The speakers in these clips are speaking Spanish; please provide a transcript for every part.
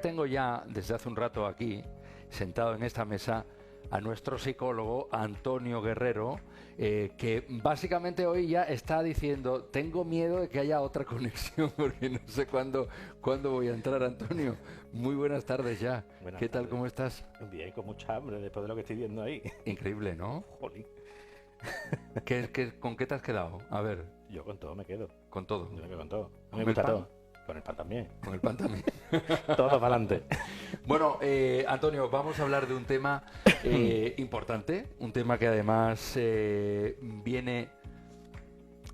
tengo ya desde hace un rato aquí, sentado en esta mesa, a nuestro psicólogo Antonio Guerrero, que básicamente hoy ya está diciendo: tengo miedo de que haya otra conexión porque no sé cuándo voy a entrar. Antonio, muy buenas tardes ya. Buenas ¿Qué tal? tardes. ¿Cómo estás? Bien, con mucha hambre después de lo que estoy viendo ahí. Increíble, ¿no? Jolín. ¿Con qué te has quedado? A ver, Yo con todo me quedo. con todo. Yo me quedo con todo. A ¿Con mí me el gusta pan? todo. Con el pan también. Con el pan también. Todo para adelante. Bueno, Antonio, vamos a hablar de un tema importante, un tema que además viene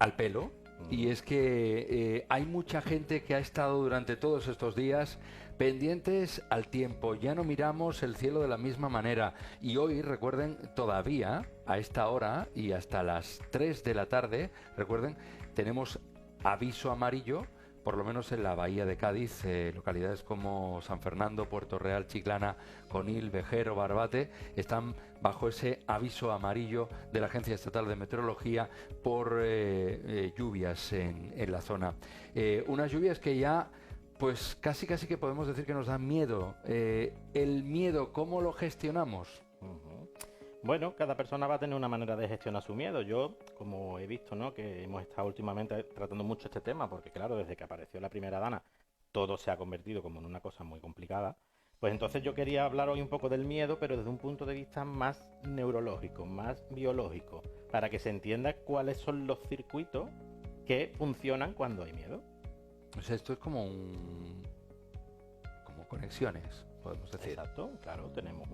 al pelo, y es que hay mucha gente que ha estado durante todos estos días pendientes al tiempo. Ya no miramos el cielo de la misma manera, y hoy, recuerden, todavía a esta hora y hasta las 3 de la tarde, recuerden, tenemos aviso amarillo, por lo menos en la bahía de Cádiz, localidades como San Fernando, Puerto Real, Chiclana, Conil, Vejero, Barbate, están bajo ese aviso amarillo de la Agencia Estatal de Meteorología por lluvias en la zona. Unas lluvias que ya, pues casi que podemos decir que nos dan miedo. El miedo, ¿cómo lo gestionamos? Bueno, cada persona va a tener una manera de gestionar su miedo. Yo, como he visto, ¿no?, que hemos estado últimamente tratando mucho este tema, porque claro, desde que apareció la primera dana, todo se ha convertido como en una cosa muy complicada. Pues entonces yo quería hablar hoy un poco del miedo, pero desde un punto de vista más neurológico, más biológico, para que se entienda cuáles son los circuitos que funcionan cuando hay miedo. O sea, esto es como como conexiones, podemos decir. Exacto, claro, tenemos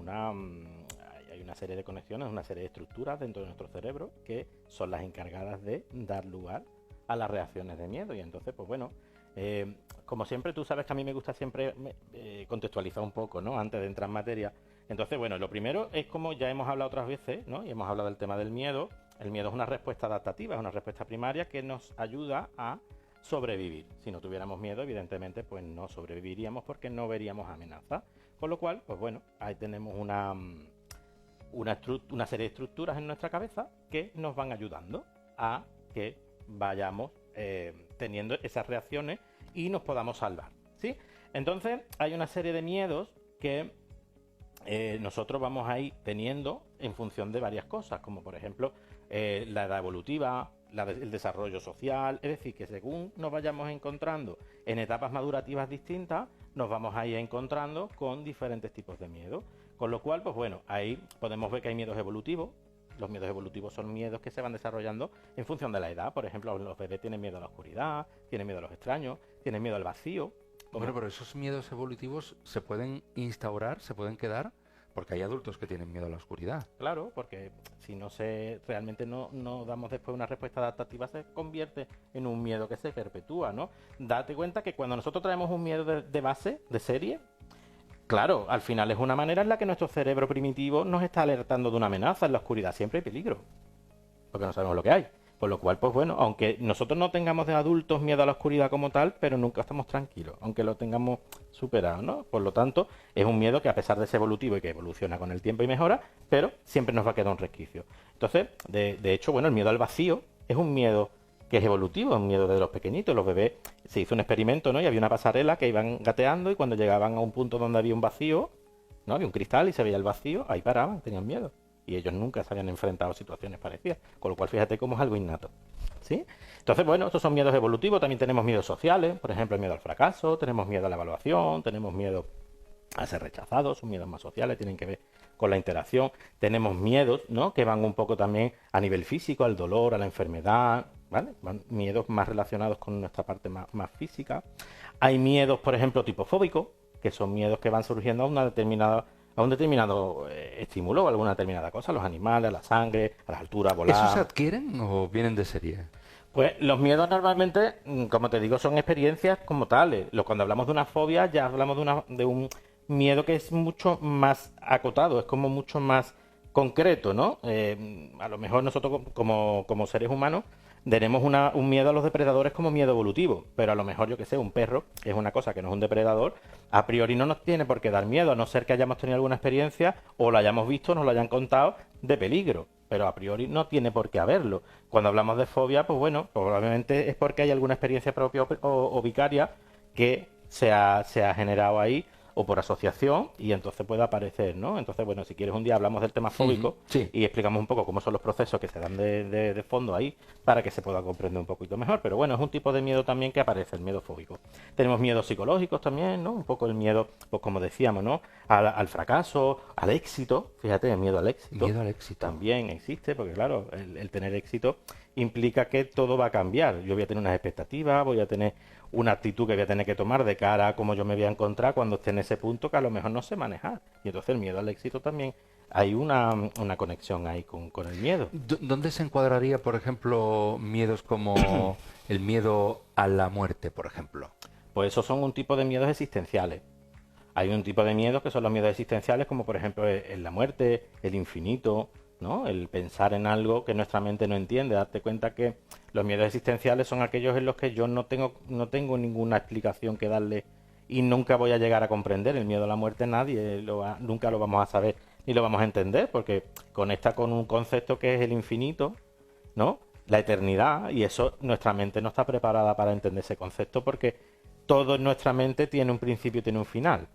hay una serie de conexiones, una serie de estructuras dentro de nuestro cerebro que son las encargadas de dar lugar a las reacciones de miedo. Y entonces, pues bueno, como siempre, tú sabes que a mí me gusta siempre contextualizar un poco, ¿no?, antes de entrar en materia. Entonces, bueno, lo primero es, como ya hemos hablado otras veces, ¿no?, y hemos hablado del tema del miedo. El miedo es una respuesta adaptativa, es una respuesta primaria que nos ayuda a sobrevivir. Si no tuviéramos miedo, evidentemente, pues no sobreviviríamos porque no veríamos amenazas. Con lo cual, pues bueno, ahí tenemos una serie de estructuras en nuestra cabeza que nos van ayudando a que vayamos teniendo esas reacciones y nos podamos salvar, ¿sí? Entonces, hay una serie de miedos que nosotros vamos a ir teniendo en función de varias cosas, como por ejemplo la edad evolutiva, el desarrollo social. Es decir, que según nos vayamos encontrando en etapas madurativas distintas, nos vamos a ir encontrando con diferentes tipos de miedo. Con lo cual, pues bueno, ahí podemos ver que hay miedos evolutivos. Los miedos evolutivos son miedos que se van desarrollando en función de la edad. Por ejemplo, los bebés tienen miedo a la oscuridad, tienen miedo a los extraños, tienen miedo al vacío. Bueno, pero esos miedos evolutivos se pueden instaurar, se pueden quedar, porque hay adultos que tienen miedo a la oscuridad. Claro, porque si realmente no damos después una respuesta adaptativa, se convierte en un miedo que se perpetúa, ¿no? Date cuenta que cuando nosotros traemos un miedo de base, de serie, claro, al final es una manera en la que nuestro cerebro primitivo nos está alertando de una amenaza. En la oscuridad siempre hay peligro, porque no sabemos lo que hay. Por lo cual, pues bueno, aunque nosotros no tengamos de adultos miedo a la oscuridad como tal, pero nunca estamos tranquilos, aunque lo tengamos superado, ¿no? Por lo tanto, es un miedo que, a pesar de ser evolutivo y que evoluciona con el tiempo y mejora, pero siempre nos va a quedar un resquicio. Entonces, de hecho, bueno, el miedo al vacío es un miedo que es evolutivo, es un miedo de los pequeñitos. Los bebés, se hizo un experimento, ¿no?, y había una pasarela que iban gateando, y cuando llegaban a un punto donde había un vacío, ¿no?, había un cristal y se veía el vacío, ahí paraban, tenían miedo. Y ellos nunca se habían enfrentado a situaciones parecidas, con lo cual fíjate cómo es algo innato, ¿sí? Entonces, bueno, estos son miedos evolutivos. También tenemos miedos sociales, por ejemplo, el miedo al fracaso, tenemos miedo a la evaluación, tenemos miedo a ser rechazados, son miedos más sociales, tienen que ver con la interacción. Tenemos miedos, ¿no?, que van un poco también a nivel físico, al dolor, a la enfermedad, ¿vale? Van miedos más relacionados con nuestra parte más física. Hay miedos, por ejemplo, tipo fóbicos, que son miedos que van surgiendo a un determinado estímulo o alguna determinada cosa, a los animales, a la sangre, a las alturas, a volar. ¿Esos se adquieren o vienen de serie? Pues los miedos normalmente, como te digo, son experiencias como tales. Cuando hablamos de una fobia, ya hablamos de un miedo que es mucho más acotado, es como mucho más concreto, ¿no? A lo mejor nosotros como seres humanos tenemos un miedo a los depredadores como miedo evolutivo, pero a lo mejor, yo que sé, un perro es una cosa que no es un depredador, a priori no nos tiene por qué dar miedo, a no ser que hayamos tenido alguna experiencia o lo hayamos visto, nos lo hayan contado, de peligro, pero a priori no tiene por qué haberlo. Cuando hablamos de fobia, pues bueno, probablemente es porque hay alguna experiencia propia o vicaria que se ha generado ahí, o por asociación, y entonces puede aparecer, ¿no? Entonces, bueno, si quieres un día hablamos del tema fóbico Sí. y explicamos un poco cómo son los procesos que se dan de fondo ahí para que se pueda comprender un poquito mejor. Pero bueno, es un tipo de miedo también que aparece, el miedo fóbico. Tenemos miedos psicológicos también, ¿no? Un poco el miedo, pues como decíamos, ¿no? Al fracaso, al éxito. Fíjate, el miedo al éxito. Miedo al éxito. También existe, porque claro, el tener éxito implica que todo va a cambiar. Yo voy a tener unas expectativas, voy a tener una actitud que voy a tener que tomar de cara a cómo yo me voy a encontrar cuando esté en ese punto que a lo mejor no sé manejar. Y entonces el miedo al éxito también, hay una conexión ahí con el miedo. ¿Dónde se encuadraría, por ejemplo, miedos como el miedo a la muerte, por ejemplo? Pues esos son un tipo de miedos existenciales. Hay un tipo de miedos que son los miedos existenciales, como por ejemplo la muerte, el infinito, ¿no? El pensar en algo que nuestra mente no entiende. Darte cuenta que los miedos existenciales son aquellos en los que yo no tengo ninguna explicación que darle y nunca voy a llegar a comprender. El miedo a la muerte nunca lo vamos a saber ni lo vamos a entender, porque conecta con un concepto que es el infinito, ¿no? La eternidad, y eso nuestra mente no está preparada para entender ese concepto, porque todo en nuestra mente tiene un principio y tiene un final.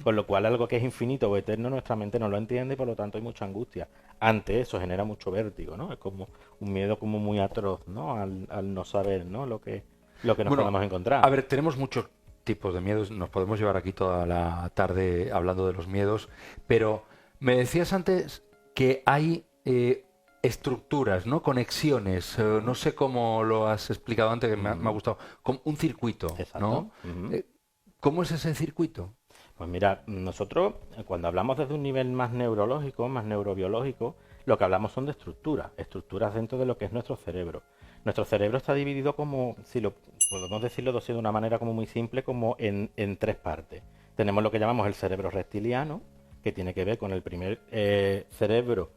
Con lo cual algo que es infinito o eterno nuestra mente no lo entiende y por lo tanto hay mucha angustia. Ante eso genera mucho vértigo, ¿no? Es como un miedo como muy atroz, ¿no? Al no saber, ¿no? Lo que nos podemos encontrar. A ver, tenemos muchos tipos de miedos. Nos podemos llevar aquí toda la tarde hablando de los miedos. Pero me decías antes que hay estructuras, ¿no? Conexiones, no sé cómo lo has explicado antes, que me ha gustado, como un circuito, ¿no? ¿Cómo es ese circuito? Pues mira, nosotros cuando hablamos desde un nivel más neurológico, más neurobiológico, lo que hablamos son de estructuras dentro de lo que es nuestro cerebro. Nuestro cerebro está dividido como, si lo podemos decirlo de una manera como muy simple, como en tres partes. Tenemos lo que llamamos el cerebro reptiliano, que tiene que ver con el primer cerebro,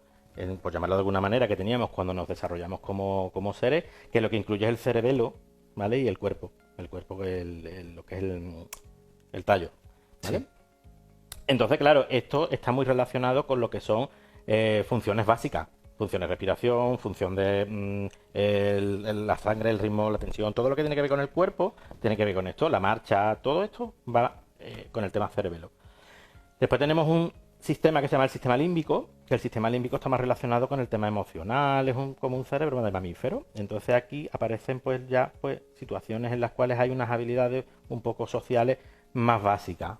por llamarlo de alguna manera, que teníamos cuando nos desarrollamos como seres, que lo que incluye es el cerebelo, ¿vale? Y el cuerpo, lo que es el tallo, ¿vale? Sí. Entonces, claro, esto está muy relacionado con lo que son funciones básicas, funciones de respiración, función de la sangre, el ritmo, la tensión, todo lo que tiene que ver con el cuerpo, tiene que ver con esto, la marcha, todo esto va con el tema cerebelo. Después tenemos un sistema que se llama el sistema límbico, que el sistema límbico está más relacionado con el tema emocional, es como un cerebro de mamífero. Entonces aquí aparecen pues situaciones en las cuales hay unas habilidades un poco sociales más básicas,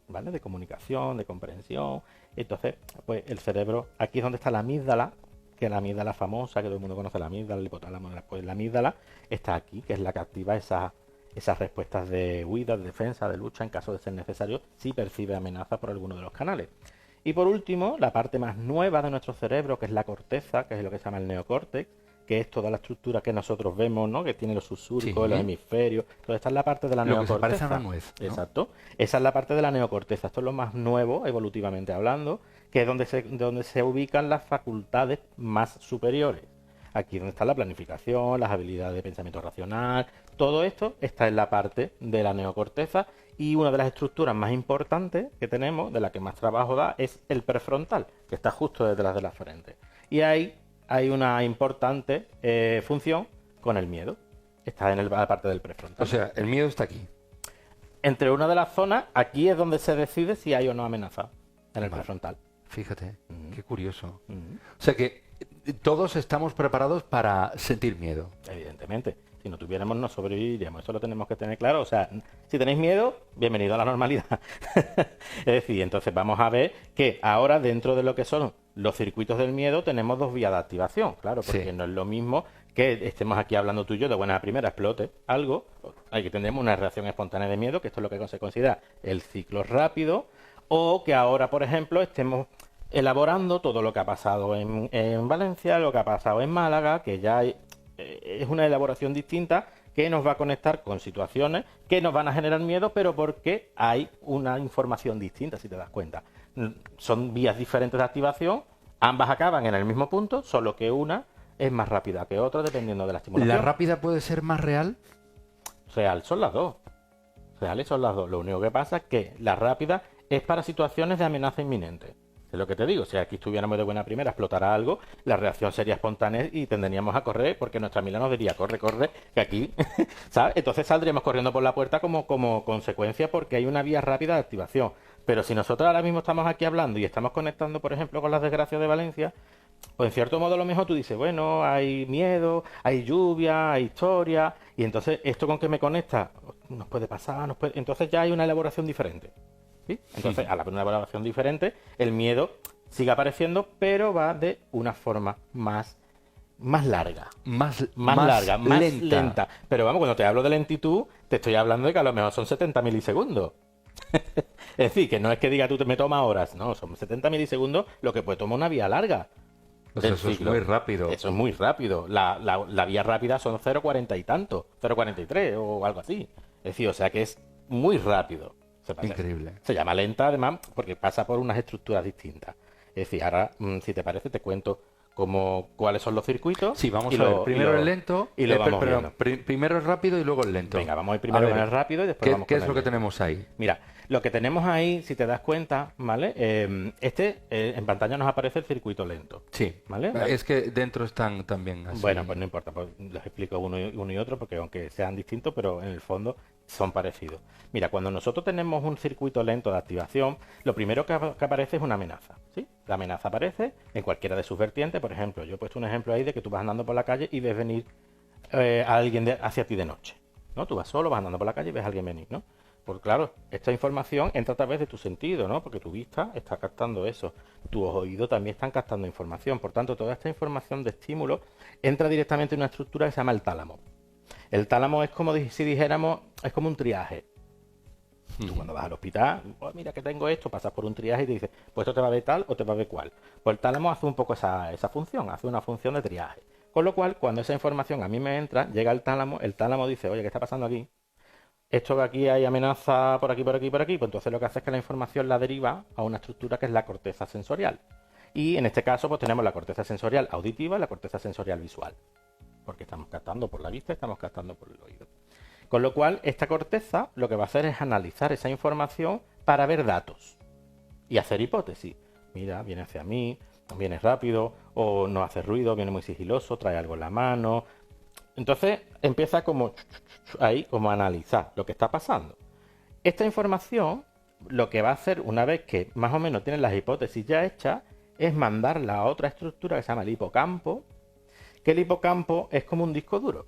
¿vale? De comunicación, de comprensión. Entonces, pues el cerebro, aquí es donde está la amígdala, que es la amígdala famosa, que todo el mundo conoce, la amígdala, el hipotálamo. Pues la amígdala está aquí, que es la que activa esas respuestas de huida, de defensa, de lucha, en caso de ser necesario, si percibe amenaza por alguno de los canales. Y por último, la parte más nueva de nuestro cerebro, que es la corteza, que es lo que se llama el neocórtex, que es toda la estructura que nosotros vemos, ¿no? Que tiene los subsúricos, los hemisferios. Entonces, esta es la parte de la neocorteza. Lo que se parece a una nuez, ¿no? Exacto. Esa es la parte de la neocorteza. Esto es lo más nuevo, evolutivamente hablando, que es donde se ubican las facultades más superiores. Aquí es donde está la planificación, las habilidades de pensamiento racional. Todo esto está en la parte de la neocorteza. Y una de las estructuras más importantes que tenemos, de la que más trabajo da, es el prefrontal, que está justo detrás de la frente. Y ahí hay una importante función con el miedo. Está en la parte del prefrontal. O sea, el miedo está aquí. Entre una de las zonas, aquí es donde se decide si hay o no amenaza, en el prefrontal. Fíjate, qué curioso. O sea que todos estamos preparados para sentir miedo. Evidentemente. Si no tuviéramos, no sobreviviríamos. Eso lo tenemos que tener claro. O sea, si tenéis miedo, bienvenido a la normalidad. Es decir, entonces vamos a ver que ahora dentro de lo que son los circuitos del miedo tenemos dos vías de activación. Claro, porque no es lo mismo que estemos aquí hablando tú y yo de buena primera, explote algo. Hay que tener una reacción espontánea de miedo, que esto es lo que se considera el ciclo rápido. O que ahora, por ejemplo, estemos elaborando todo lo que ha pasado en Valencia, lo que ha pasado en Málaga, que ya es una elaboración distinta que nos va a conectar con situaciones que nos van a generar miedo, pero porque hay una información distinta, si te das cuenta. Son vías diferentes de activación, ambas acaban en el mismo punto, solo que una es más rápida que otra dependiendo de la estimulación. ¿La rápida puede ser más real? Real son las dos. Reales son las dos. Lo único que pasa es que la rápida es para situaciones de amenaza inminente. Es lo que te digo, si aquí estuviéramos de buena primera, explotara algo, la reacción sería espontánea y tendríamos a correr porque nuestra amiga nos diría, corre, que aquí, ¿sabes? Entonces saldríamos corriendo por la puerta como consecuencia porque hay una vía rápida de activación. Pero si nosotros ahora mismo estamos aquí hablando y estamos conectando, por ejemplo, con las desgracias de Valencia, pues en cierto modo a lo mejor tú dices, bueno, hay miedo, hay lluvia, hay historia, y entonces esto con que me conecta nos puede pasar, entonces ya hay una elaboración diferente. ¿Sí? Entonces, al haber una elaboración diferente, el miedo sigue apareciendo, pero va de una forma más larga. Más Larga, más lenta. lenta. Pero vamos, cuando te hablo de lentitud, te estoy hablando de que a lo mejor son 70 milisegundos. Es decir, que no es que diga tú te me toma horas, no, son 70 milisegundos lo que puede tomar una vía larga. Pues eso es muy rápido. Eso es muy rápido. La vía rápida son 0,40 y tanto, 0,43 o algo así. Es decir, o sea que es muy rápido. Increíble. Se llama lenta además porque pasa por unas estructuras distintas. Es decir, ahora, si te parece, te cuento cuáles son los circuitos. Sí, vamos a ver. Primero el lento, y lo vamos viendo. Primero el rápido y luego el lento. Venga, vamos a ir primero con el rápido y después vamos con ¿qué es el lo que lento. tenemos ahí? Mira, lo que tenemos ahí, si te das cuenta, ¿vale? En pantalla nos aparece el circuito lento. Sí, ¿vale? Es que dentro están también así. Bueno, pues no importa, pues los explico uno y otro porque aunque sean distintos, pero en el fondo son parecidos. Mira, cuando nosotros tenemos un circuito lento de activación, lo primero que aparece es una amenaza, ¿sí? La amenaza aparece en cualquiera de sus vertientes. Por ejemplo, yo he puesto un ejemplo ahí de que tú vas andando por la calle y ves venir a alguien hacia ti de noche, ¿no? Tú vas solo, vas andando por la calle y ves a alguien venir, ¿no? Porque claro, esta información entra a través de tu sentido, ¿no? Porque tu vista está captando eso, tus oídos también están captando información. Por tanto, toda esta información de estímulo entra directamente en una estructura que se llama el tálamo. El tálamo es como si dijéramos, es como un triaje. Tú cuando vas al hospital, oh, mira que tengo esto, pasas por un triaje y te dices, pues esto te va a ver tal o te va a ver cual. Pues el tálamo hace un poco esa función, hace una función de triaje. Con lo cual, cuando esa información a mí me entra, llega al tálamo, el tálamo dice, oye, ¿qué está pasando aquí? Esto que aquí hay amenaza por aquí, por aquí, por aquí, pues entonces lo que hace es que la información la deriva a una estructura que es la corteza sensorial. Y en este caso, pues tenemos la corteza sensorial auditiva y la corteza sensorial visual. Porque estamos captando por la vista, estamos captando por el oído. Con lo cual, esta corteza lo que va a hacer es analizar esa información para ver datos y hacer hipótesis. Mira, viene hacia mí, viene rápido, o no hace ruido, viene muy sigiloso, trae algo en la mano. Entonces empieza como ahí, como a analizar lo que está pasando. Esta información, lo que va a hacer una vez que más o menos tienen las hipótesis ya hechas, es mandarla a otra estructura que se llama el hipocampo, que el hipocampo es como un disco duro.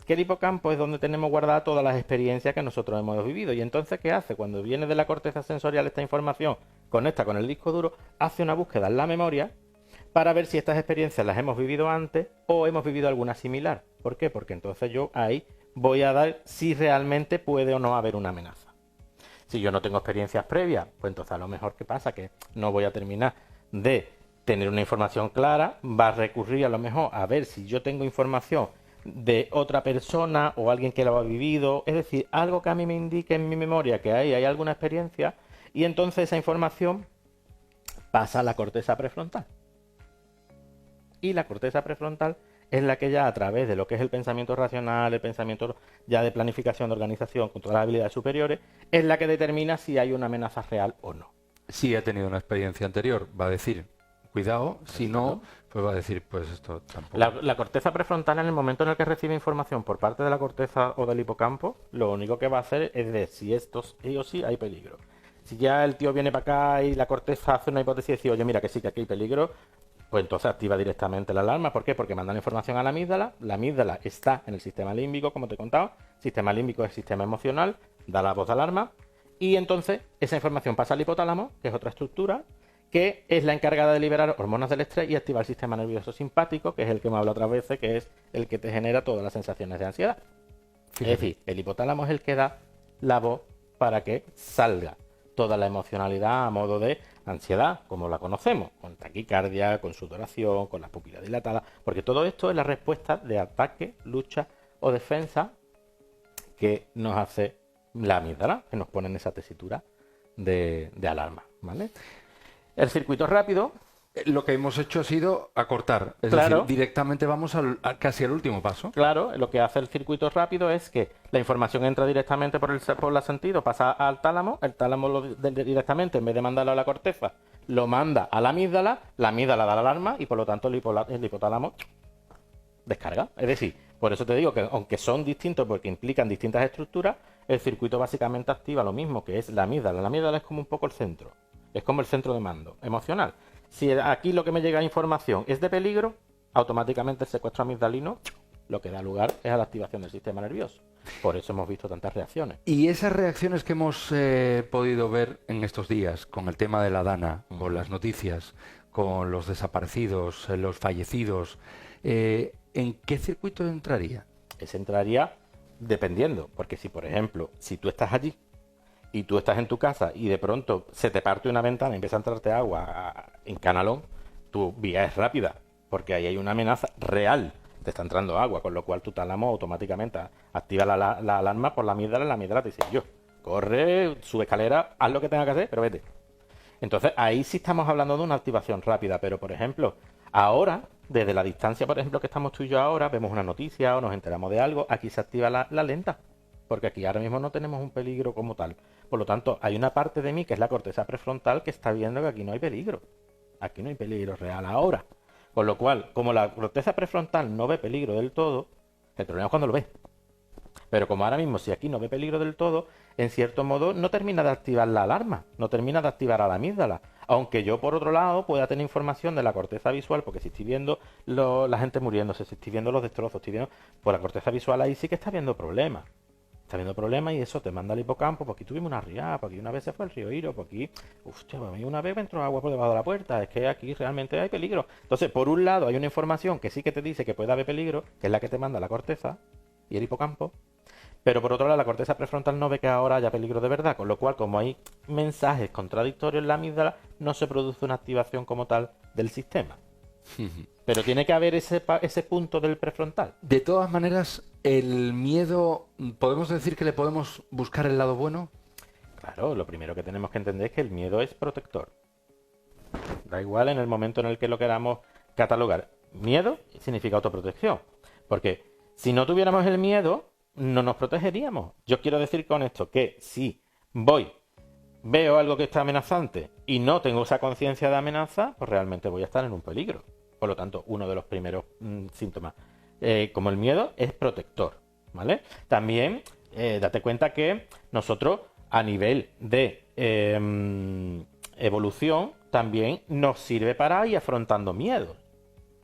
Que el hipocampo es donde tenemos guardadas todas las experiencias que nosotros hemos vivido. Y entonces, ¿qué hace? Cuando viene de la corteza sensorial esta información, conecta con el disco duro, hace una búsqueda en la memoria para ver si estas experiencias las hemos vivido antes o hemos vivido alguna similar. ¿Por qué? Porque entonces yo ahí voy a dar si realmente puede o no haber una amenaza. Si yo no tengo experiencias previas, pues entonces a lo mejor, ¿qué pasa? Que no voy a terminar de tener una información clara, va a recurrir a lo mejor a ver si yo tengo información de otra persona o alguien que lo ha vivido, es decir, algo que a mí me indique en mi memoria que hay alguna experiencia, y entonces esa información pasa a la corteza prefrontal. Y la corteza prefrontal es la que ya a través de lo que es el pensamiento racional, el pensamiento ya de planificación, de organización, con todas las habilidades superiores, es la que determina si hay una amenaza real o no. Si ha tenido una experiencia anterior, va a decir, cuidado, si no, pues va a decir, pues esto tampoco. La corteza prefrontal, en el momento en el que recibe información por parte de la corteza o del hipocampo, lo único que va a hacer es ver si esto sí o sí hay peligro. Si ya el tío viene para acá y la corteza hace una hipótesis y dice, oye, mira que sí, que aquí hay peligro, pues entonces activa directamente la alarma. ¿Por qué? Porque manda la información a la amígdala. La amígdala está en el sistema límbico, como te he contado. El sistema límbico es el sistema emocional, da la voz de alarma. Y entonces esa información pasa al hipotálamo, que es otra estructura, que es la encargada de liberar hormonas del estrés y activar el sistema nervioso simpático, que es el que me habla otras veces, que es el que te genera todas las sensaciones de ansiedad. Fíjate. Es decir, el hipotálamo es el que da la voz para que salga toda la emocionalidad a modo de ansiedad, como la conocemos, con taquicardia, con sudoración, con las pupilas dilatadas, porque todo esto es la respuesta de ataque, lucha o defensa que nos hace la amígdala, que nos pone en esa tesitura de alarma, ¿vale? El circuito rápido, lo que hemos hecho ha sido acortar, es claro, decir, directamente vamos casi al último paso. Claro, lo que hace el circuito rápido es que la información entra directamente por el sentido, pasa al tálamo, el tálamo directamente, en vez de mandarlo a la corteza, lo manda a la amígdala da la alarma y por lo tanto el hipotálamo descarga. Es decir, por eso te digo que aunque son distintos porque implican distintas estructuras, el circuito básicamente activa lo mismo, que es la amígdala. La amígdala es como un poco el centro, es como el centro de mando emocional. Si aquí lo que me llega información es de peligro, automáticamente el secuestro amigdalino lo que da lugar es a la activación del sistema nervioso. Por eso hemos visto tantas reacciones. Y esas reacciones que hemos podido ver en estos días con el tema de la Dana, con las noticias, con los desaparecidos, los fallecidos, ¿en qué circuito entraría? Ese entraría dependiendo, porque si por ejemplo, si tú estás allí y tú estás en tu casa y de pronto se te parte una ventana y empieza a entrarte agua en canalón, tu vía es rápida, porque ahí hay una amenaza real. Te está entrando agua, con lo cual tu tálamo automáticamente activa la alarma por la amígdala te dice, yo, corre, sube escalera, haz lo que tenga que hacer, pero vete. Entonces ahí sí estamos hablando de una activación rápida, pero por ejemplo, ahora, desde la distancia, por ejemplo, que estamos tú y yo ahora, vemos una noticia o nos enteramos de algo, aquí se activa la lenta, porque aquí ahora mismo no tenemos un peligro como tal. Por lo tanto, hay una parte de mí, que es la corteza prefrontal, que está viendo que aquí no hay peligro. Aquí no hay peligro real ahora. Con lo cual, como la corteza prefrontal no ve peligro del todo, el problema es cuando lo ve. Pero como ahora mismo, si aquí no ve peligro del todo, en cierto modo no termina de activar la alarma, no termina de activar a la amígdala. Aunque yo, por otro lado, pueda tener información de la corteza visual, porque si estoy viendo la gente muriéndose, si estoy viendo los destrozos, estoy viendo, pues la corteza visual ahí sí que está viendo problemas. Está viendo problemas y eso te manda al hipocampo. Pues aquí tuvimos una riada, pues aquí una vez se fue el río Iro, pues aquí, hostia, pues a mí una vez me entró agua por debajo de la puerta. Es que aquí realmente hay peligro. Entonces, por un lado, hay una información que sí que te dice que puede haber peligro, que es la que te manda la corteza y el hipocampo. Pero por otro lado, la corteza prefrontal no ve que ahora haya peligro de verdad. Con lo cual, como hay mensajes contradictorios en la amígdala, no se produce una activación como tal del sistema. Pero tiene que haber ese punto del prefrontal. De todas maneras, el miedo, ¿podemos decir que le podemos buscar el lado bueno? Claro, lo primero que tenemos que entender es que el miedo es protector. Da igual en el momento en el que lo queramos catalogar. Miedo significa autoprotección. Porque si no tuviéramos el miedo, no nos protegeríamos. Yo quiero decir con esto que si veo algo que está amenazante y no tengo esa conciencia de amenaza, pues realmente voy a estar en un peligro. Por lo tanto, uno de los primeros síntomas, como el miedo, es protector, ¿vale? También, date cuenta que nosotros, a nivel de evolución, también nos sirve para ir afrontando miedos.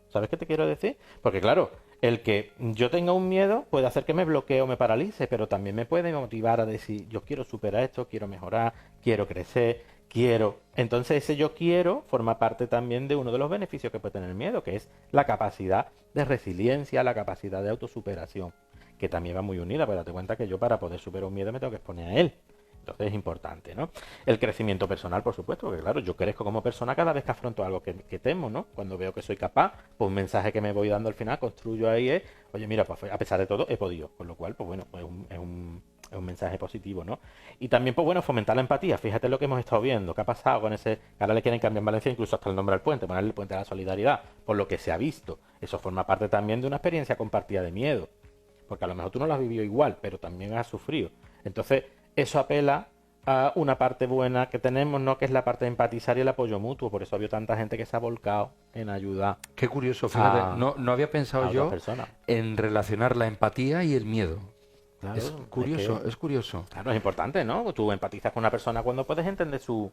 ¿Sabes qué te quiero decir? Porque claro, el que yo tenga un miedo puede hacer que me bloquee o me paralice, pero también me puede motivar a decir, yo quiero superar esto, quiero mejorar, quiero crecer, quiero. Entonces ese yo quiero forma parte también de uno de los beneficios que puede tener el miedo, que es la capacidad de resiliencia, la capacidad de autosuperación, que también va muy unida, pero date cuenta que yo para poder superar un miedo me tengo que exponer a él. Entonces es importante, ¿no? El crecimiento personal, por supuesto, porque claro, yo crezco como persona cada vez que afronto algo que temo, ¿no? Cuando veo que soy capaz, pues un mensaje que me voy dando al final, construyo ahí es, oye, mira, pues a pesar de todo he podido, con lo cual, pues bueno, pues es un mensaje positivo, ¿no? Y también, pues bueno, fomentar la empatía. Fíjate lo que hemos estado viendo, qué ha pasado con ese, ahora le quieren cambiar en Valencia incluso hasta el nombre al puente, ponerle el puente a la solidaridad, por lo que se ha visto. Eso forma parte también de una experiencia compartida de miedo, porque a lo mejor tú no lo has vivido igual, pero también has sufrido. Entonces, eso apela a una parte buena que tenemos, ¿no? Que es la parte de empatizar y el apoyo mutuo. Por eso ha habido tanta gente que se ha volcado en ayudar. Qué curioso, fíjate, no había pensado yo en relacionar la empatía y el miedo. Claro, es curioso, es curioso. Claro, es importante, ¿no? Tú empatizas con una persona cuando puedes entender su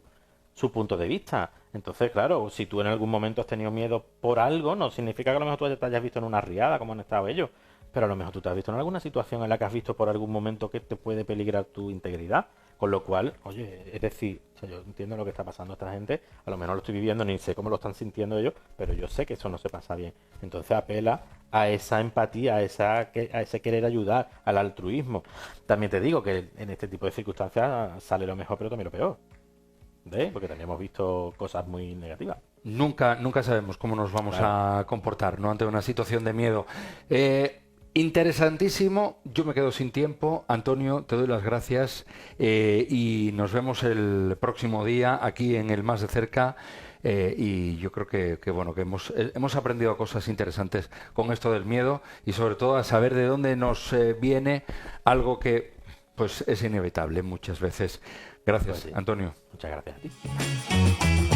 punto de vista. Entonces, claro, si tú en algún momento has tenido miedo por algo, no significa que a lo mejor tú te hayas visto en una riada como han estado ellos, pero a lo mejor tú te has visto en alguna situación en la que has visto por algún momento que te puede peligrar tu integridad. Con lo cual, oye, es decir, o sea, yo entiendo lo que está pasando a esta gente, a lo mejor lo estoy viviendo, ni sé cómo lo están sintiendo ellos, pero yo sé que eso no se pasa bien. Entonces apela a esa empatía, a ese querer ayudar, al altruismo. También te digo que en este tipo de circunstancias sale lo mejor, pero también lo peor. ¿Ves? Porque también hemos visto cosas muy negativas. Nunca sabemos cómo nos vamos a comportar, ¿no? Ante una situación de miedo. Interesantísimo, yo me quedo sin tiempo. Antonio, te doy las gracias y nos vemos el próximo día aquí en el Más de Cerca y yo creo que bueno, que hemos aprendido cosas interesantes con esto del miedo y sobre todo a saber de dónde nos viene algo que pues es inevitable muchas veces. Gracias, pues sí. Antonio. Muchas gracias a ti.